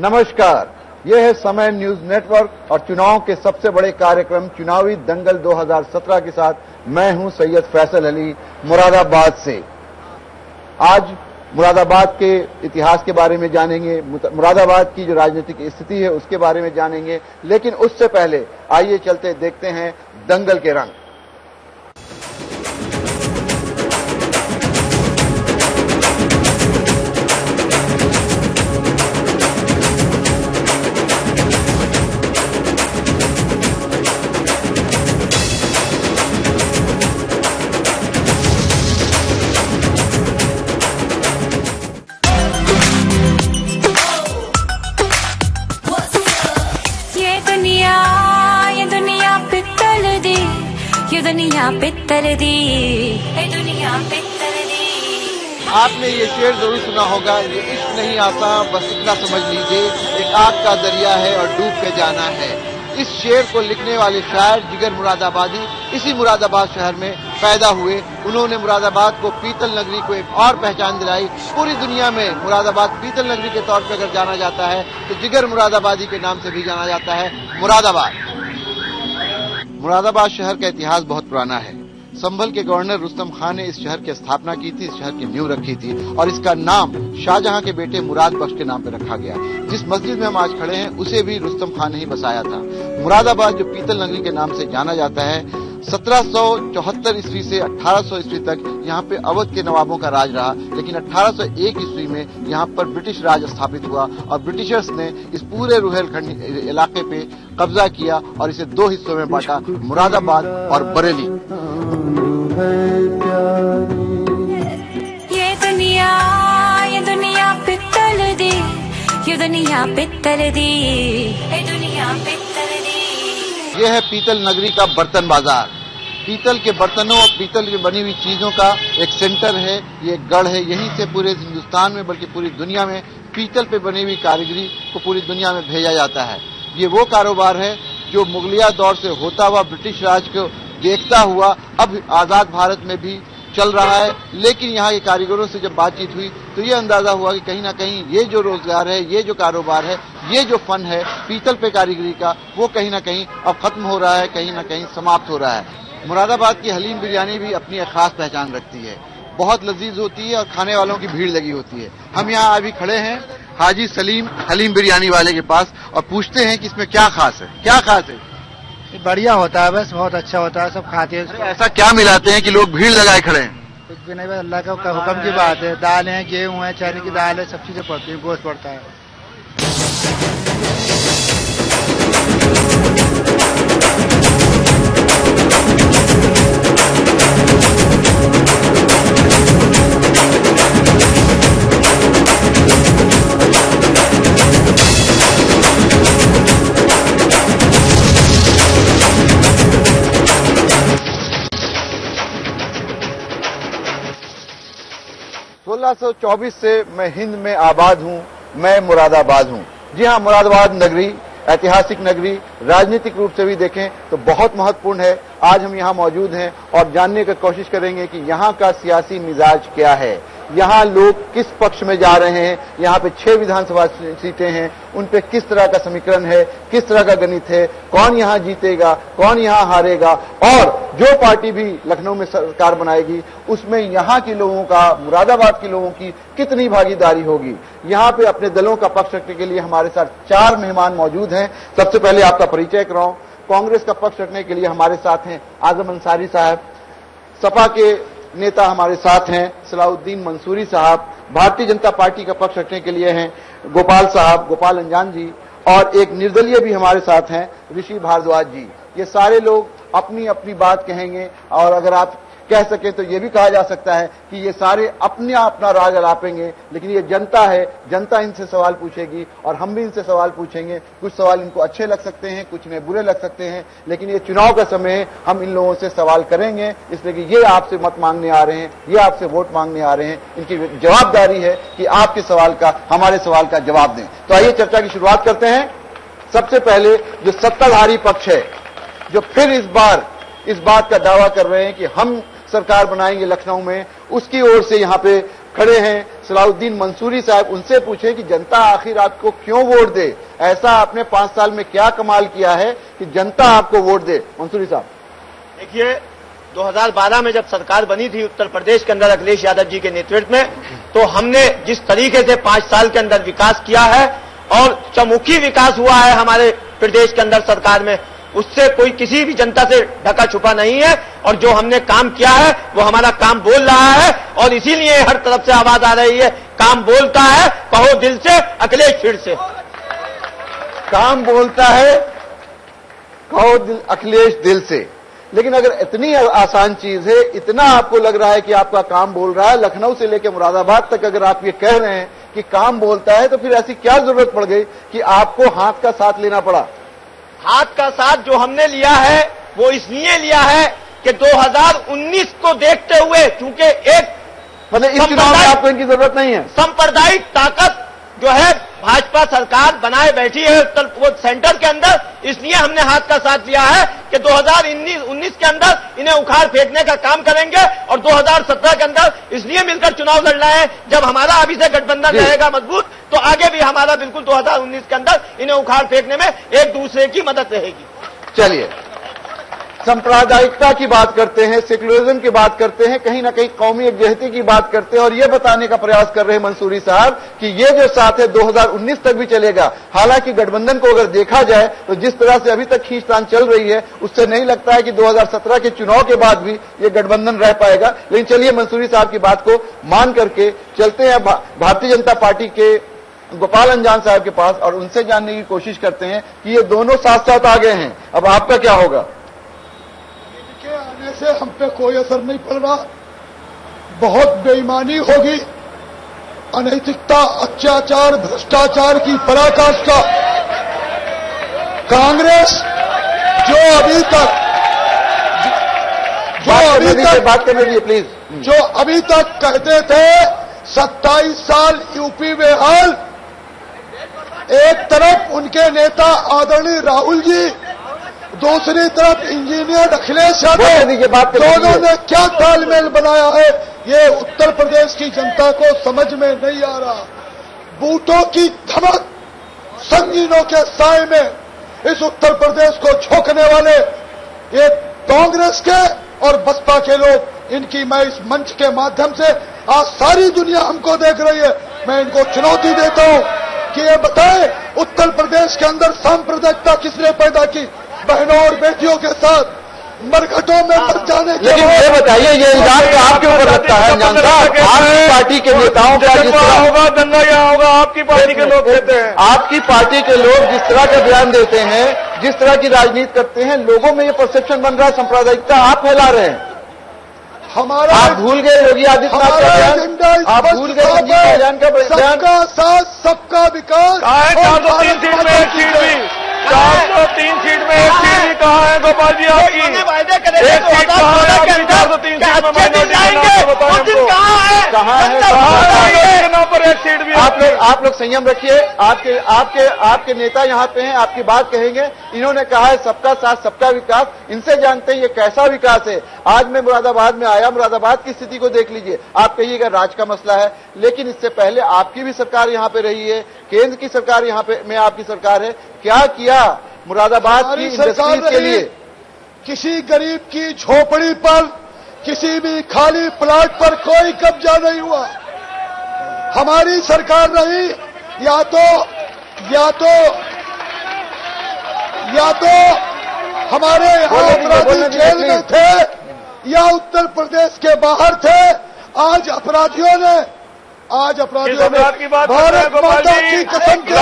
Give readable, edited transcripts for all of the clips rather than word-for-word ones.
नमस्कार, यह है समय न्यूज नेटवर्क और चुनाव के सबसे बड़े कार्यक्रम चुनावी दंगल 2017 के साथ मैं हूं सैयद फैसल अली मुरादाबाद से। आज मुरादाबाद के इतिहास के बारे में जानेंगे, मुरादाबाद की जो राजनीतिक स्थिति है उसके बारे में जानेंगे, लेकिन उससे पहले आइए चलते देखते हैं दंगल के रंग। दुनिया पित्तल दी। आपने ये शेर जरूर सुना होगा, ये इश्क नहीं आता बस इतना समझ लीजिए, एक आग का दरिया है और डूब के जाना है। इस शेर को लिखने वाले शायर जिगर मुरादाबादी इसी मुरादाबाद शहर में पैदा हुए। उन्होंने मुरादाबाद को पीतल नगरी को एक और पहचान दिलाई। पूरी दुनिया में मुरादाबाद पीतल नगरी के तौर पर अगर जाना जाता है तो जिगर मुरादाबादी के नाम से भी जाना जाता है मुरादाबाद। मुरादाबाद शहर का इतिहास बहुत पुराना है। संभल के गवर्नर रुस्तम खान ने इस शहर की स्थापना की थी, इस शहर की नींव रखी थी और इसका नाम शाहजहां के बेटे मुराद बख्श के नाम पर रखा गया। जिस मस्जिद में हम आज खड़े हैं उसे भी रुस्तम खान ने ही बसाया था। मुरादाबाद जो पीतल नगरी के नाम से जाना जाता है, 1774 ईस्वी से 1800 ईस्वी तक यहाँ पे अवध के नवाबों का राज रहा, लेकिन 1801 ईस्वी में यहाँ पर ब्रिटिश राज स्थापित हुआ और ब्रिटिशर्स ने इस पूरे रुहेलखंड इलाके पे कब्जा किया और इसे दो हिस्सों में बांटा, मुरादाबाद और बरेली। ये दुनिया पित्तल दी, ये दुनिया पित्तल दी, ये दुनिया पित्तल दी। यह है पीतल नगरी का बर्तन बाजार। पीतल के बर्तनों और पीतल की बनी हुई चीजों का एक सेंटर है, ये एक गढ़ है। यहीं से पूरे हिंदुस्तान में बल्कि पूरी दुनिया में पीतल पे बनी हुई कारीगरी को पूरी दुनिया में भेजा जाता है। ये वो कारोबार है जो मुगलिया दौर से होता हुआ ब्रिटिश राज को देखता हुआ अब आजाद भारत में भी चल रहा है। लेकिन यहाँ के कारीगरों से जब बातचीत हुई तो ये अंदाजा हुआ कि कहीं ना कहीं ये जो रोजगार है, ये जो कारोबार है, ये जो फन है पीतल पे कारीगरी का, वो कहीं ना कहीं अब खत्म हो रहा है, कहीं ना कहीं समाप्त हो रहा है। मुरादाबाद की हलीम बिरयानी भी अपनी एक खास पहचान रखती है, बहुत लजीज होती है और खाने वालों की भीड़ लगी होती है। हम यहाँ अभी खड़े हैं हाजी सलीम हलीम बिरयानी वाले के पास और पूछते हैं कि इसमें क्या खास है। क्या खास है? बढ़िया होता है, बस बहुत अच्छा होता है, सब खाते हैं। ऐसा क्या मिलाते हैं कि लोग भीड़ लगाए खड़े हैं? कुछ भी नहीं, बस अल्लाह का हुक्म की बात है। दाल है, गेहूं है, चने की दाल है, सब चीजें पड़ती है, गोश्त पड़ता है। 1624 से मैं हिंद में आबाद हूँ, मैं मुरादाबाद हूँ। जी हाँ, मुरादाबाद नगरी ऐतिहासिक नगरी, राजनीतिक रूप से भी देखें तो बहुत महत्वपूर्ण है। आज हम यहाँ मौजूद हैं और जानने की कोशिश करेंगे कि यहाँ का सियासी मिजाज क्या है, यहाँ लोग किस पक्ष में जा रहे हैं। यहाँ पे 6 विधानसभा सीटें हैं, उन पे किस तरह का समीकरण है, किस तरह का गणित है, कौन यहाँ जीतेगा, कौन यहाँ हारेगा और जो पार्टी भी लखनऊ में सरकार बनाएगी उसमें यहाँ के लोगों का, मुरादाबाद के लोगों की कितनी भागीदारी होगी। यहाँ पे अपने दलों का पक्ष रखने के लिए हमारे साथ 4 मेहमान मौजूद हैं। सबसे पहले आपका परिचय कराऊं। कांग्रेस का पक्ष रखने के लिए हमारे साथ हैं आजम अंसारी साहब, सपा के नेता हमारे साथ हैं सलाउद्दीन मंसूरी साहब, भारतीय जनता पार्टी का पक्ष रखने के लिए हैं गोपाल साहब, गोपाल अंजान जी, और एक निर्दलीय भी हमारे साथ हैं ऋषि भारद्वाज जी। ये सारे लोग अपनी अपनी बात कहेंगे और अगर आप कह सके तो ये भी कहा जा सकता है कि ये सारे अपना राज अलापेंगे, लेकिन ये जनता है, जनता इनसे सवाल पूछेगी और हम भी इनसे सवाल पूछेंगे। कुछ सवाल इनको अच्छे लग सकते हैं, कुछ इन्हें बुरे लग सकते हैं, लेकिन ये चुनाव का समय है, हम इन लोगों से सवाल करेंगे, इसलिए कि ये आपसे मत मांगने आ रहे हैं, ये आपसे वोट मांगने आ रहे हैं। इनकी जवाबदारी है कि आपके सवाल का, हमारे सवाल का जवाब दें। तो आइए चर्चा की शुरुआत करते हैं। सबसे पहले जो सत्ताधारी पक्ष है, जो फिर इस बार इस बात का दावा कर रहे हैं कि हम सरकार बनाएंगे लखनऊ में, उसकी ओर से यहाँ पे खड़े हैं सलाउद्दीन मंसूरी साहब, उनसे पूछें कि जनता आखिर आपको क्यों वोट दे, ऐसा आपने 5 साल में क्या कमाल किया है कि जनता आपको वोट दे। मंसूरी साहब, देखिए 2012 में जब सरकार बनी थी उत्तर प्रदेश के अंदर अखिलेश यादव जी के नेतृत्व में, तो हमने जिस तरीके से 5 साल के अंदर विकास किया है और चौमुखी विकास हुआ है हमारे प्रदेश के अंदर सरकार में, उससे कोई किसी भी जनता से ढका छुपा नहीं है। और जो हमने काम किया है वो हमारा काम बोल रहा है और इसीलिए हर तरफ से आवाज आ रही है, काम बोलता है कहो दिल से, अखिलेश फिर से। काम बोलता है कहो अखिलेश दिल से। लेकिन अगर इतनी आसान चीज है, इतना आपको लग रहा है कि आपका काम बोल रहा है, लखनऊ से लेकर मुरादाबाद तक अगर आप ये कह रहे हैं कि काम बोलता है, तो फिर ऐसी क्या जरूरत पड़ गई कि आपको हाथ का साथ लेना पड़ा? हाथ का साथ जो हमने लिया है वो इसलिए लिया है कि 2019 को देखते हुए, चूंकि एक मतलब इस चुनाव में आपको इनकी जरूरत नहीं है। सांप्रदायिक ताकत जो है भाजपा सरकार बनाए बैठी है उत्तर सेंटर के अंदर, इसलिए हमने हाथ का साथ लिया है कि 2019 के अंदर इन्हें उखाड़ फेंकने का काम करेंगे और 2017 के अंदर इसलिए मिलकर चुनाव लड़ रहे हैं। जब हमारा अभी से गठबंधन रहेगा मजबूत, तो आगे भी हमारा बिल्कुल 2019 के अंदर इन्हें उखाड़ फेंकने में एक दूसरे की मदद रहेगी। चलिए, सांप्रदायिकता की बात करते हैं, सेक्युलरिज्म की बात करते हैं, कहीं ना कहीं कौमी एकजुटता की बात करते हैं और ये बताने का प्रयास कर रहे हैं मंसूरी साहब कि ये जो साथ है 2019 तक भी चलेगा। हालांकि गठबंधन को अगर देखा जाए तो जिस तरह से अभी तक खींचतान चल रही है, उससे नहीं लगता है कि 2017 के चुनाव के बाद भी ये गठबंधन रह पाएगा। लेकिन चलिए मंसूरी साहब की बात को मान करके चलते हैं भारतीय जनता पार्टी के गोपाल अंजान साहब के पास और उनसे जानने की कोशिश करते हैं कि ये दोनों साथ साथ आ गए हैं, अब आपका क्या होगा? आने से हम पे कोई असर नहीं पड़ रहा। बहुत बेईमानी होगी, अनैतिकता, अत्याचार, भ्रष्टाचार की पराकाष्ठा। कांग्रेस जो अभी तक बात करने दीजिए प्लीज, जो अभी तक कहते थे 27 साल यूपी में हाल, एक तरफ उनके नेता आदरणीय राहुल जी, दूसरी तरफ इंजीनियर अखिलेश यादव, दोनों ने क्या तालमेल बनाया है ये उत्तर प्रदेश की जनता को समझ में नहीं आ रहा। बूटों की धमक, संगीनों के साए में इस उत्तर प्रदेश को झोंकने वाले ये कांग्रेस के और बसपा के लोग, इनकी मैं इस मंच के माध्यम से, आज सारी दुनिया हमको देख रही है, मैं इनको चुनौती देता हूं कि ये बताएं उत्तर प्रदेश के अंदर सांप्रदायिकता किसने पैदा की? बहनों और बेटियों के साथ मरघटों में मर जाने के। लेकिन ये बताइए, ये इल्जाम तो आपके ऊपर लगता है अंजान साहब, आपकी पार्टी के नेताओं का जिस तरह होगा, दंगा यहाँ होगा, आपकी पार्टी के लोग कहते हैं, आपकी पार्टी के लोग जिस तरह का बयान देते हैं, जिस तरह की राजनीति करते हैं, लोगों में ये परसेप्शन बन रहा है सांप्रदायिकता आप फैला रहे हैं। हमारा आप भूल गए योगी आदित्यनाथ का बयान, आप भूल गए संजीव कल्याण का बयान। सबका साथ सबका विकास। 403 सीट में एक सीट भी, 403 सीट में एक सीट भी कहाँ है गोपाल जी आपकी? वायदे करे एक सीट कहाँ है आपकी? 403 सीट में माइनॉरिटी कहाँ है? नाम पर एक सीट भी। आप लोग संयम रखिए, आपके नेता यहाँ पे हैं, आपकी बात कहेंगे। इन्होंने कहा है सबका साथ सबका विकास, इनसे जानते हैं ये कैसा विकास है। आज मैं मुरादाबाद में आया, मुरादाबाद की स्थिति को देख लीजिए। आप कहिएगा राज का मसला है, लेकिन इससे पहले आपकी भी सरकार यहाँ पे रही है, केंद्र की सरकार यहाँ पे में आपकी सरकार है। क्या किया मुरादाबाद की इंडस्ट्रीज के लिए? किसी गरीब की झोपड़ी पर, किसी भी खाली प्लाट पर कोई कब्जा नहीं हुआ। हमारी सरकार रही, या तो हमारे यहाँ अपराधी जेल में थे या उत्तर प्रदेश के बाहर थे। आज अपराधियों ने भारत माता की कसम के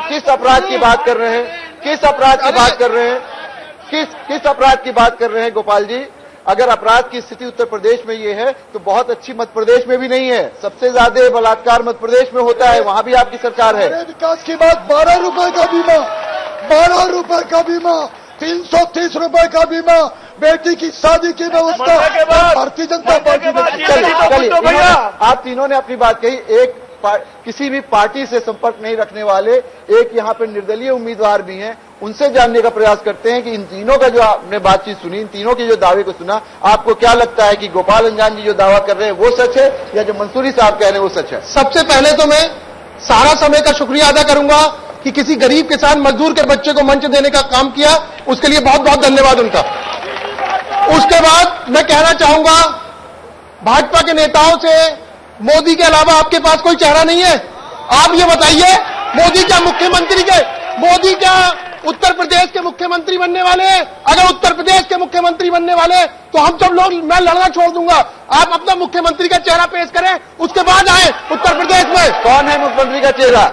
किस अपराध की बात कर रहे हैं? किस अपराध की बात कर रहे हैं? किस अपराध की बात कर रहे हैं गोपाल जी? अगर अपराध की स्थिति उत्तर प्रदेश में ये है तो बहुत अच्छी मध्य प्रदेश में भी नहीं है। सबसे ज्यादा बलात्कार मध्य प्रदेश में होता है, वहां भी आपकी सरकार है। विकास की बात, 12 रुपए का बीमा, 12 रुपए का बीमा, 330 रुपए का बीमा, बेटी की शादी की व्यवस्था भारतीय जनता पार्टी ने। चलिए, आप तीनों ने अपनी बात कही। किसी भी पार्टी से संपर्क नहीं रखने वाले एक यहाँ पे निर्दलीय उम्मीदवार भी हैं, उनसे जानने का प्रयास करते हैं कि इन तीनों का जो आपने बातचीत सुनी, इन तीनों के जो दावे को सुना, आपको क्या लगता है कि गोपाल अंजान जी जो दावा कर रहे हैं वो सच है या जो मंसूरी साहब कह रहे हैं वो सच है? सबसे पहले तो मैं सारा समय का शुक्रिया अदा करूंगा कि किसी गरीब किसान मजदूर के बच्चे को मंच देने का काम किया, उसके लिए बहुत बहुत धन्यवाद उनका। उसके बाद मैं कहना चाहूंगा भाजपा के नेताओं से, मोदी के अलावा आपके पास कोई चेहरा नहीं है। आप ये बताइए, मोदी क्या उत्तर प्रदेश के मुख्यमंत्री बनने वाले हैं? अगर उत्तर प्रदेश के मुख्यमंत्री बनने वाले तो हम सब लोग, मैं लड़ना छोड़ दूंगा। आप अपना मुख्यमंत्री का चेहरा पेश करें, उसके बाद आए उत्तर प्रदेश में। कौन है मुख्यमंत्री का चेहरा?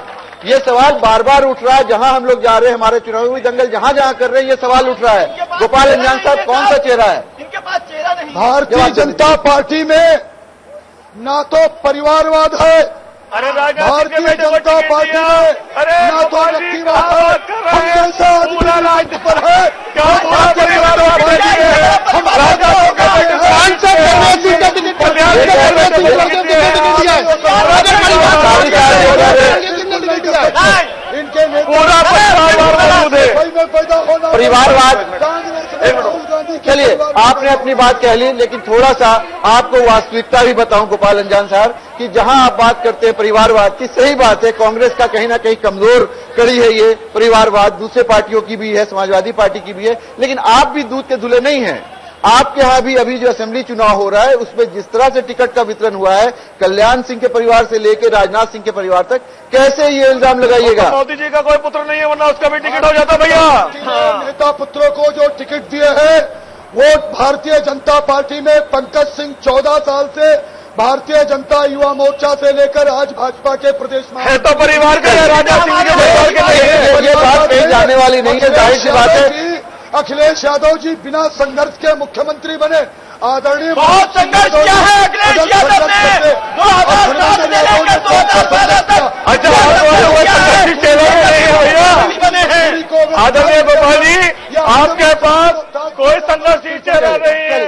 ये सवाल बार बार उठ रहा है। जहां हम लोग जा रहे हैं, हमारे चुनावी दंगल जहां जहां कर रहे हैं, ये सवाल उठ रहा है। गोपाल अंजान साहब, कौन सा चेहरा है? इनके पास चेहरा नहीं। भारतीय जनता पार्टी में ना तो परिवारवाद है, भारतीय जनता पार्टी में ना तो व्यक्तिवाद है, हम जैसा आदमी पर है। भारतीय जनता पार्टी में हम परिवारवाद। चलिए, आपने अपनी बात कह ली, लेकिन थोड़ा सा आपको वास्तविकता भी बताऊं गोपाल अंजान साहब कि जहां आप बात करते हैं परिवारवाद की, सही बात है, कांग्रेस का कहीं ना कहीं कमजोर कड़ी है ये परिवारवाद, दूसरे पार्टियों की भी है, समाजवादी पार्टी की भी है, लेकिन आप भी दूध के धुले नहीं हैं। आपके यहां भी अभी जो असेंबली चुनाव हो रहा है उसमें जिस तरह से टिकट का वितरण हुआ है, कल्याण सिंह के परिवार से लेकर राजनाथ सिंह के परिवार तक, कैसे ये इल्जाम लगाइएगा? मोदी जी का कोई पुत्र नहीं है, वरना उसका भी टिकट हो जाता भैया। नेता पुत्रों को जो टिकट दिए हैं वो भारतीय जनता पार्टी में पंकज सिंह 14 साल से भारतीय जनता युवा मोर्चा से लेकर आज भाजपा के प्रदेश में है तो परिवार का या राजनाथ सिंह के परिवार के नहीं है। ये बात कही जाने वाली नहीं है, जाहिर सी बात है। अखिलेश यादव जी बिना संघर्ष के मुख्यमंत्री बने। आदरणीय बहुत संघर्ष किया है अखिलेश यादव ने 2007 से लेकर 2012 तक। अच्छा, भैया आदरणीय गोपाल जी, आपके पास कोई संघर्षशील चेहरा नहीं है।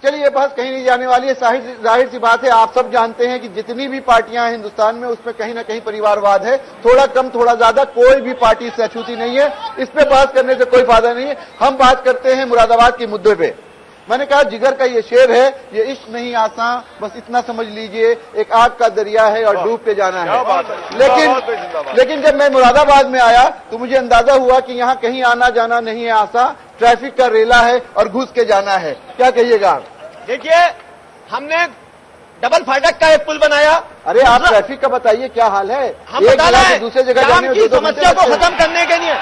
चलिए, ये बात कहीं नहीं जाने वाली है। जाहिर सी बात है, आप सब जानते हैं कि जितनी भी पार्टियां हैं हिंदुस्तान में उसमें कहीं ना कहीं परिवारवाद है, थोड़ा कम थोड़ा ज्यादा, कोई भी पार्टी से अछूती नहीं है। इस पे बात करने से कोई फायदा नहीं है। हम बात करते हैं मुरादाबाद के मुद्दे पे। मैंने कहा जिगर का ये शेर है, ये इश्क नहीं आसान, बस इतना समझ लीजिए, एक आग का दरिया है और डूब के जाना है। लेकिन जब मैं मुरादाबाद में आया तो मुझे अंदाजा हुआ कि यहाँ कहीं आना जाना नहीं है आसान, ट्रैफिक का रेला है और घुस के जाना है। क्या कहिएगा आप? देखिए, हमने डबल फाटक का एक पुल बनाया। अरे आप ट्रैफिक का बताइए क्या हाल है? हम बता रहे हैं, दूसरे जगह जाम की समस्या को खत्म करने के लिए,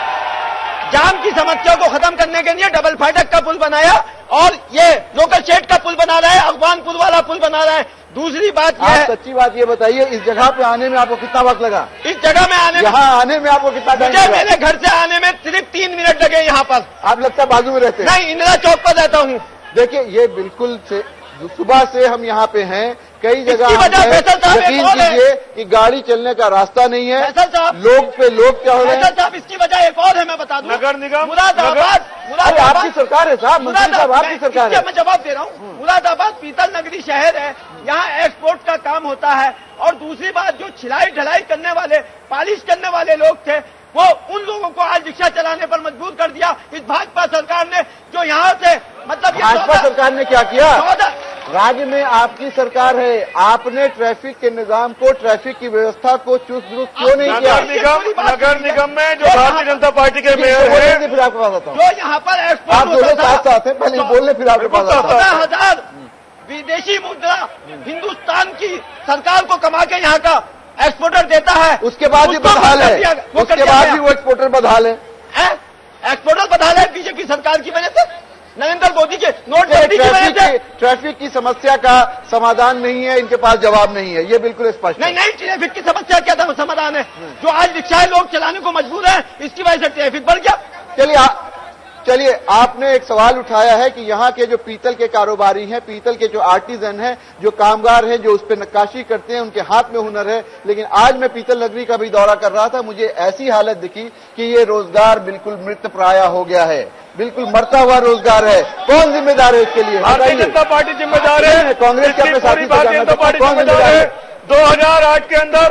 जाम की समस्या को खत्म करने के लिए डबल फाटक का पुल बनाया और ये लोकल शेड का पुल बना रहा है, अफगानपुर वाला पुल बना रहा है। दूसरी बात यह है, सच्ची बात ये बताइए, इस जगह पे आने में आपको कितना वक्त लगा? इस जगह में आने, यहाँ आने में आपको कितना टाइम लगा? मेरे घर से आने में सिर्फ 3 मिनट लगे। यहाँ पर आप लगता है बाजू में रहते हैं? नहीं, इंदिरा चौक पर रहता हूँ। देखिए, ये बिल्कुल से सुबह से हम यहाँ पे हैं, कई जगह यकीन कीजिए कि गाड़ी चलने का रास्ता नहीं है, लोग पे लोग क्या हो रहे हैं। साहब, इसकी वजह एक और है, मैं बता दूं। नगर निगम मुरादाबाद आपकी सरकार है साहब, मंत्री साहब आपकी सरकार है। मैं जवाब दे रहा हूँ। मुरादाबाद पीतल नगरी शहर है, यहाँ एक्सपोर्ट का काम होता है। और दूसरी बात, जो छिलाई ढलाई करने वाले, पॉलिश करने वाले लोग थे, वो उन लोगों को आज रिक्शा चलाने पर मजबूर कर दिया इस भाजपा सरकार ने, जो यहाँ से मतलब भाजपा सरकार ने क्या किया? राज्य में आपकी सरकार है, आपने ट्रैफिक के निजाम को, ट्रैफिक की व्यवस्था को चुस्त दुरुस्त क्यों नहीं किया? नगर निगम में जो भारतीय जनता पार्टी के मेयर हैं, फिर आपके पास आता हूँ। जो यहाँ पर एक्सपोर्ट, आप दोनों साथ साथ हैं, पहले बोलने फिर आपके पास आता हूँ। 14,000 विदेशी मुद्रा हिंदुस्तान की सरकार को कमा के यहाँ का एक्सपोर्टर देता है। उसके बाद भी बदहाल है, उसके बाद भी वो एक्सपोर्टर बदहाल है। एक्सपोर्टर बदहाल है बीजेपी सरकार की वजह से, नरेंद्र मोदी के नोटबंदी की वजह से। ट्रैफिक की समस्या का समाधान नहीं है, इनके पास जवाब नहीं है, ये बिल्कुल स्पष्ट है। नहीं, ट्रैफिक की समस्या क्या समाधान है? जो आज रिक्शाएं लोग चलाने को मजबूर है, इसकी वजह से ट्रैफिक बढ़ गया। चलिए, आपने एक सवाल उठाया है कि यहाँ के जो पीतल के कारोबारी हैं, पीतल के जो आर्टिजन हैं, जो कामगार हैं, जो उस पर नक्काशी करते हैं, उनके हाथ में हुनर है। लेकिन आज मैं पीतल नगरी का भी दौरा कर रहा था, मुझे ऐसी हालत दिखी कि ये रोजगार बिल्कुल मृतप्राय हो गया है, बिल्कुल मरता हुआ रोजगार है। कौन जिम्मेदार है इसके लिए? भारतीय जनता पार्टी जिम्मेदार है, कांग्रेस के अपने साथी भारतीय जनता पार्टी जिम्मेदार है। 2008 के अंदर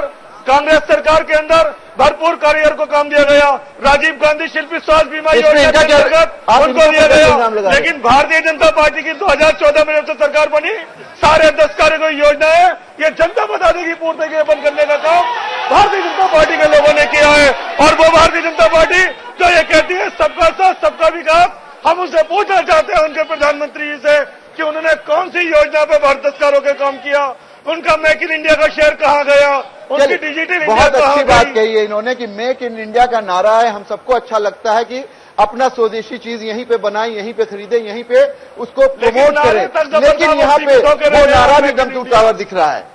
कांग्रेस सरकार के अंदर भरपूर कारीगर को काम दिया गया। राजीव गांधी शिल्पी स्वास्थ्य बीमा योजना के अंतर्गत उनको दिया गया। लेकिन भारतीय जनता पार्टी की 2014 में जब से सरकार बनी, सारे 10 कार्य योजना है, ये जनता बता देगी पूर्ति के बंद करने का काम भारतीय जनता पार्टी के लोगों ने किया है। और वो भारतीय जनता पार्टी जो ये कहती है सबका साथ सबका विकास, हम उनसे पूछना चाहते हैं उनके प्रधानमंत्री जी से कि उन्होंने कौन सी योजना पे भारत 10 कार्यों के काम किया, उनका मेक इन इंडिया का शेयर कहाँ गया, उनकी डिजिटल इंडिया बहुत अच्छी बात गई? कही है इन्होंने कि मेक इन इंडिया का नारा है, हम सबको अच्छा लगता है कि अपना स्वदेशी चीज यहीं पे बनाए, यहीं पे खरीदे, यहीं पे उसको प्रमोट करें। लेकिन यहाँ पे वो नारा भी एकदम टूटा हुआ दिख रहा है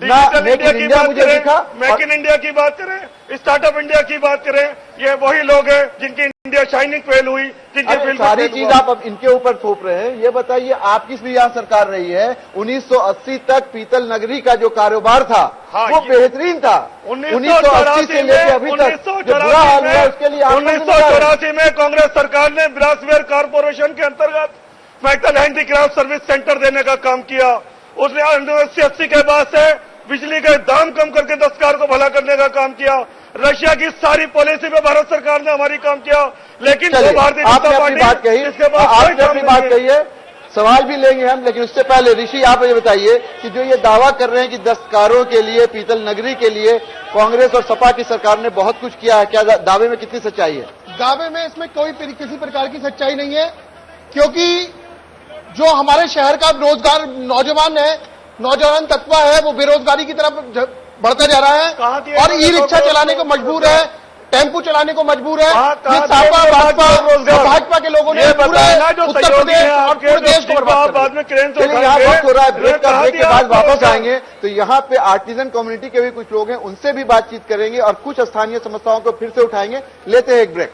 ना। मेक इन इंडिया मुझे दिखा, मेक इन इंडिया की बात करें, स्टार्टअप इंडिया की बात करें, ये वही लोग हैं जिनकी इंडिया शाइनिंग फेल हुई, जिनकी सारी चीज आप अब इनके ऊपर थोप रहे हैं। ये बताइए आप किस भी यहाँ सरकार रही है? 1980 तक पीतल नगरी का जो कारोबार था वो बेहतरीन था। 1980 से लेकर अभी तक जो बुरा हाल हुआ उसके लिए 1984 में कांग्रेस सरकार ने ब्रासवेयर कारपोरेशन के अंतर्गत मेटल हैंडीक्राफ्ट सर्विस सेंटर देने का काम किया। उसने 1980 के बाद से बिजली के दाम कम करके 10 कार को भला करने का काम किया। रशिया की सारी पॉलिसी पे भारत सरकार ने हमारी काम किया। लेकिन वो भारतीय जनता पार्टी बात कही, आपने अपनी बात कही है, सवाल भी लेंगे हम, लेकिन उससे पहले ऋषि आप ये बताइए कि जो ये दावा कर रहे हैं कि 10 कारों के लिए, पीतल नगरी के लिए कांग्रेस और सपा की सरकार ने बहुत कुछ किया है, क्या दावे में कितनी सच्चाई है? दावे में इसमें कोई किसी प्रकार की सच्चाई नहीं है, क्योंकि जो हमारे शहर का रोजगार नौजवान तत्व है वो बेरोजगारी की तरफ बढ़ता जा रहा है और ई रिक्शा चलाने को मजबूर है, टेम्पू चलाने को मजबूर है। ये भाजपा के लोगों ने पूरे उत्तर प्रदेश और पूरे देश को बर्बाद बाद में क्रेन से यहाँ वक्त हो रहा है, ब्रेक के बाद वापस आएंगे तो यहाँ पे आर्टिजन कम्युनिटी के भी कुछ लोग हैं, उनसे भी बातचीत करेंगे और कुछ स्थानीय समस्याओं को फिर से उठाएंगे। लेते हैं एक ब्रेक।